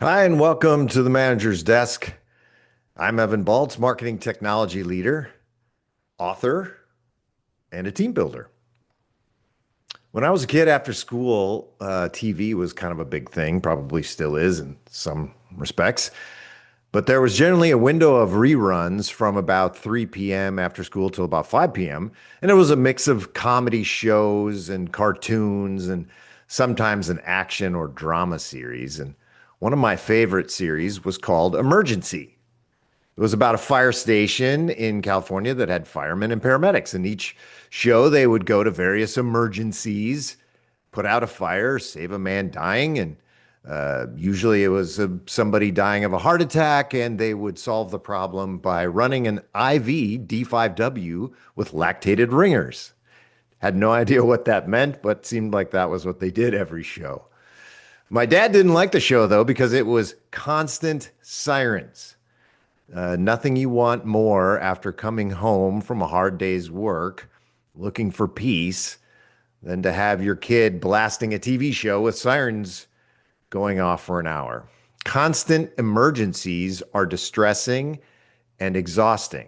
Hi, and welcome to the manager's desk. I'm Evan Baltz, marketing technology leader, author, and a team builder. When I was a kid after school, TV was kind of a big thing, probably still is in some respects. But there was generally a window of reruns from about 3 p.m. after school till about 5 p.m. And it was a mix of comedy shows and cartoons and sometimes an action or drama series. And one of my favorite series was called Emergency. It was about a fire station in California that had firemen and paramedics. And each show, they would go to various emergencies, put out a fire, save a man dying. And usually it was somebody dying of a heart attack, and they would solve the problem by running an IV D5W with lactated ringers. Had no idea what that meant, but seemed like that was what they did every show. My dad didn't like the show, though, because it was constant sirens. Nothing you want more after coming home from a hard day's work, looking for peace, than to have your kid blasting a TV show with sirens going off for an hour. Constant emergencies are distressing and exhausting.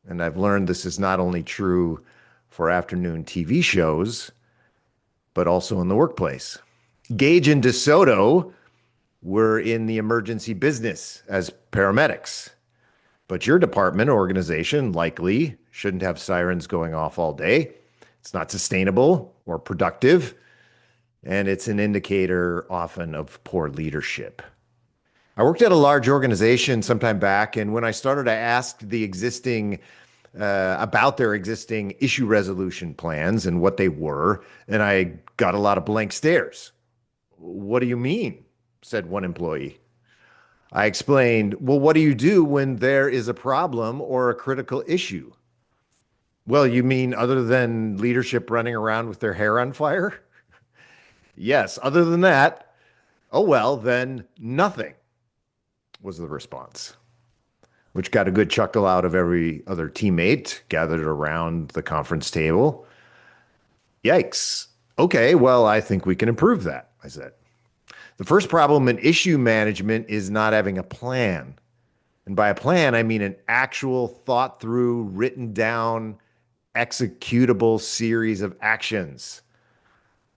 And I've learned this is not only true for afternoon TV shows, but also in the workplace. Gage and DeSoto were in the emergency business as paramedics. But your department or organization likely shouldn't have sirens going off all day. It's not sustainable or productive, and it's an indicator often of poor leadership. I worked at a large organization sometime back, and when I started, I asked the existing about their existing issue resolution plans and what they were, and I got a lot of blank stares. "What do you mean?" said one employee. I explained, "Well, what do you do when there is a problem or a critical issue?" "Well, you mean other than leadership running around with their hair on fire?" "Yes, other than that." "Oh, well, then nothing," was the response, which got a good chuckle out of every other teammate gathered around the conference table. "Yikes. Okay, well, I think we can improve that," I said. The first problem in issue management is not having a plan. And by a plan, I mean an actual thought through, written down, executable series of actions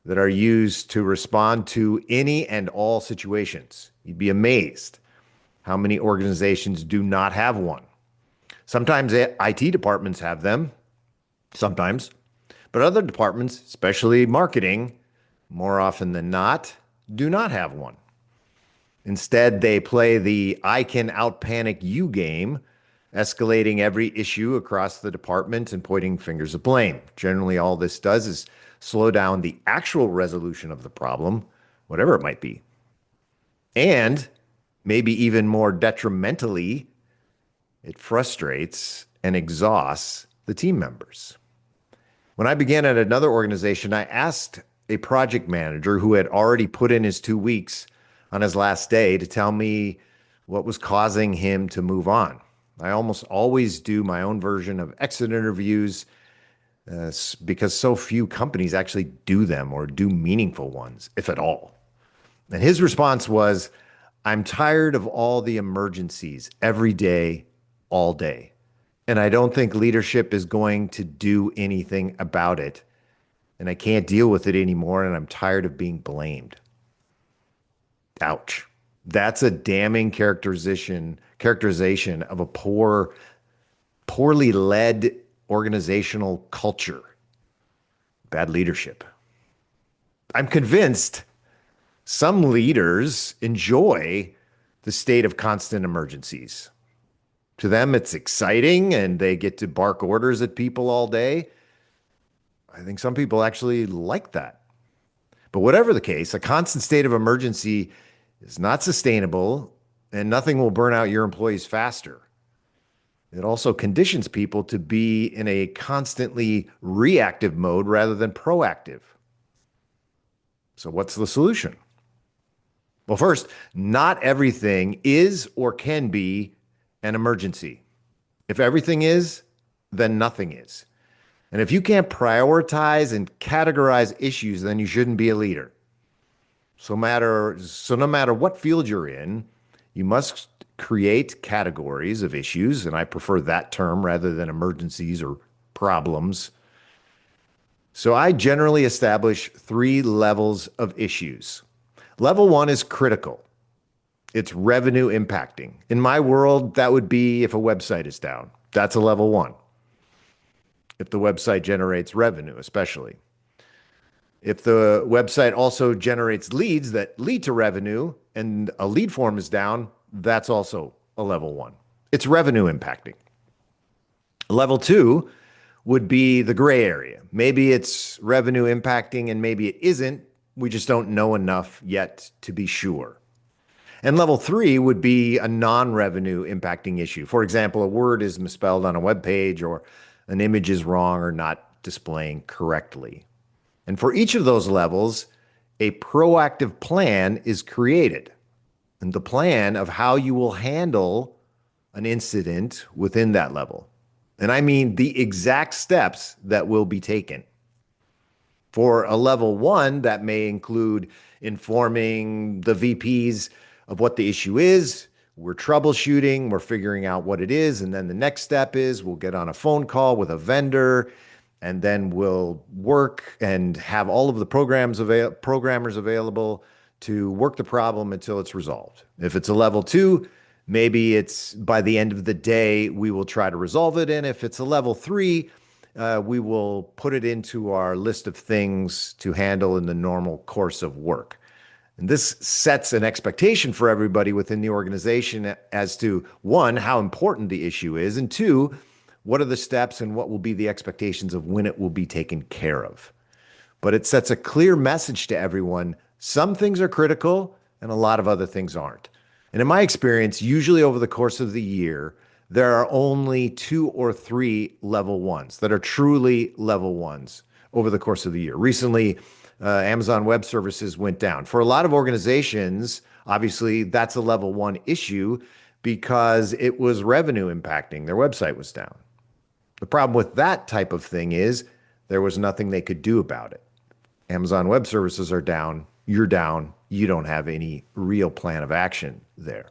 that are used to respond to any and all situations. You'd be amazed how many organizations do not have one. Sometimes IT departments have them, sometimes, but other departments, especially marketing, more often than not, do not have one. Instead, they play the "I can outpanic you" game, escalating every issue across the department and pointing fingers of blame. Generally, all this does is slow down the actual resolution of the problem, whatever it might be. And maybe even more detrimentally, it frustrates and exhausts the team members. When I began at another organization, I asked a project manager who had already put in his 2 weeks on his last day to tell me what was causing him to move on. I almost always do my own version of exit interviews because so few companies actually do them or do meaningful ones, if at all. And his response was, "I'm tired of all the emergencies every day, all day. And I don't think leadership is going to do anything about it. And I can't deal with it anymore, and I'm tired of being blamed." Ouch. That's a damning characterization of a poorly led organizational culture. Bad leadership. I'm convinced some leaders enjoy the state of constant emergencies. To them, it's exciting and they get to bark orders at people all day. I think some people actually like that. But whatever the case, a constant state of emergency is not sustainable, and nothing will burn out your employees faster. It also conditions people to be in a constantly reactive mode rather than proactive. So what's the solution? Well, first, not everything is or can be an emergency. If everything is, then nothing is. And if you can't prioritize and categorize issues, then you shouldn't be a leader. So no matter what field you're in, you must create categories of issues, and I prefer that term rather than emergencies or problems. So I generally establish 3 levels of issues. Level 1 is critical. It's revenue impacting. In my world, that would be if a website is down. That's a level 1. If the website generates revenue, especially. If the website also generates leads that lead to revenue and a lead form is down, that's also a level 1. It's revenue impacting. Level 2 would be the gray area. Maybe it's revenue impacting and maybe it isn't. We just don't know enough yet to be sure. And level 3 would be a non-revenue impacting issue. For example, a word is misspelled on a web page or an image is wrong or not displaying correctly. And for each of those levels, a proactive plan is created. And the plan of how you will handle an incident within that level. And I mean the exact steps that will be taken. For a level 1, that may include informing the VPs of what the issue is. We're troubleshooting, we're figuring out what it is. And then the next step is we'll get on a phone call with a vendor, and then we'll work and have all of the programmers available to work the problem until it's resolved. If it's a level 2, maybe it's by the end of the day, we will try to resolve it. And if it's a level 3, we will put it into our list of things to handle in the normal course of work. And this sets an expectation for everybody within the organization as to, 1, how important the issue is, and 2, what are the steps and what will be the expectations of when it will be taken care of. But it sets a clear message to everyone. Some things are critical and a lot of other things aren't. And in my experience, usually over the course of the year, there are only 2 or 3 level 1s that are truly level 1s over the course of the year. Recently, Amazon Web Services went down. For a lot of organizations, obviously, that's a level 1 issue because it was revenue impacting. Their website was down. The problem with that type of thing is there was nothing they could do about it. Amazon Web Services are down, you're down, you don't have any real plan of action there.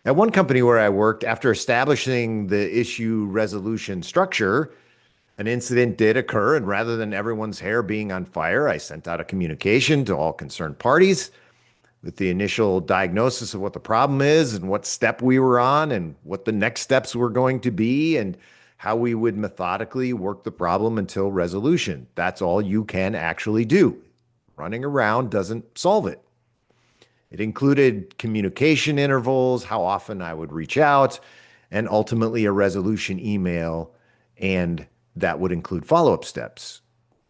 At one company where I worked, after establishing the issue resolution structure, an incident did occur, and rather than everyone's hair being on fire, I sent out a communication to all concerned parties with the initial diagnosis of what the problem is and what step we were on and what the next steps were going to be and how we would methodically work the problem until resolution. That's all you can actually do. Running around doesn't solve it. It included communication intervals, how often I would reach out, and ultimately a resolution email, and that would include follow-up steps,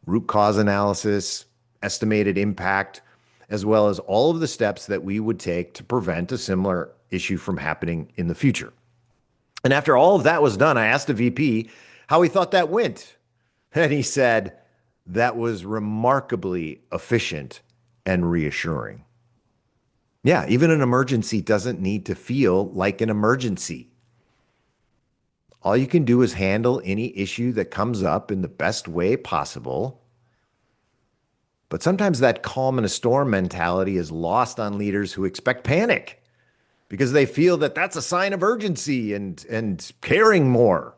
root cause analysis, estimated impact, as well as all of the steps that we would take to prevent a similar issue from happening in the future. And after all of that was done, I asked the VP how he thought that went. And he said, that was remarkably efficient and reassuring. Yeah, even an emergency doesn't need to feel like an emergency. All you can do is handle any issue that comes up in the best way possible. But sometimes that calm in a storm mentality is lost on leaders who expect panic because they feel that that's a sign of urgency and caring more.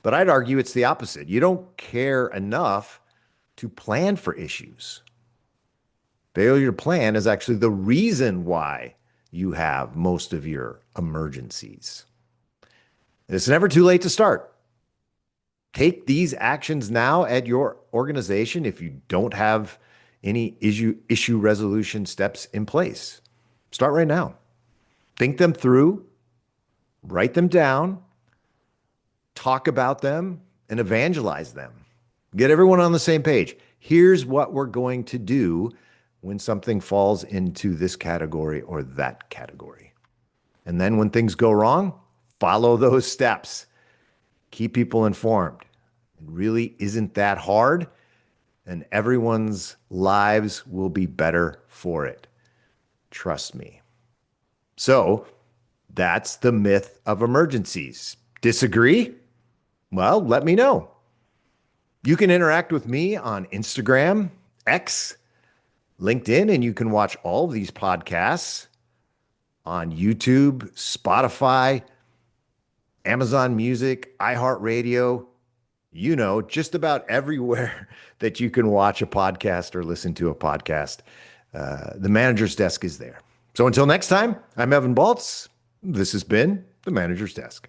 But I'd argue it's the opposite. You don't care enough to plan for issues. Failure to plan is actually the reason why you have most of your emergencies. It's never too late to start. Take these actions now at your organization if you don't have any issue resolution steps in place. Start right now. Think them through, write them down, talk about them, and evangelize them. Get everyone on the same page. Here's what we're going to do when something falls into this category or that category. And then when things go wrong, follow those steps. Keep people informed. It really isn't that hard, and everyone's lives will be better for it. Trust me. So that's the myth of emergencies. Disagree? Well, let me know. You can interact with me on Instagram, X, LinkedIn, and you can watch all of these podcasts on YouTube, Spotify, Amazon Music, iHeartRadio, just about everywhere that you can watch a podcast or listen to a podcast. The manager's desk is there. So until next time, I'm Evan Baltz. This has been the manager's desk.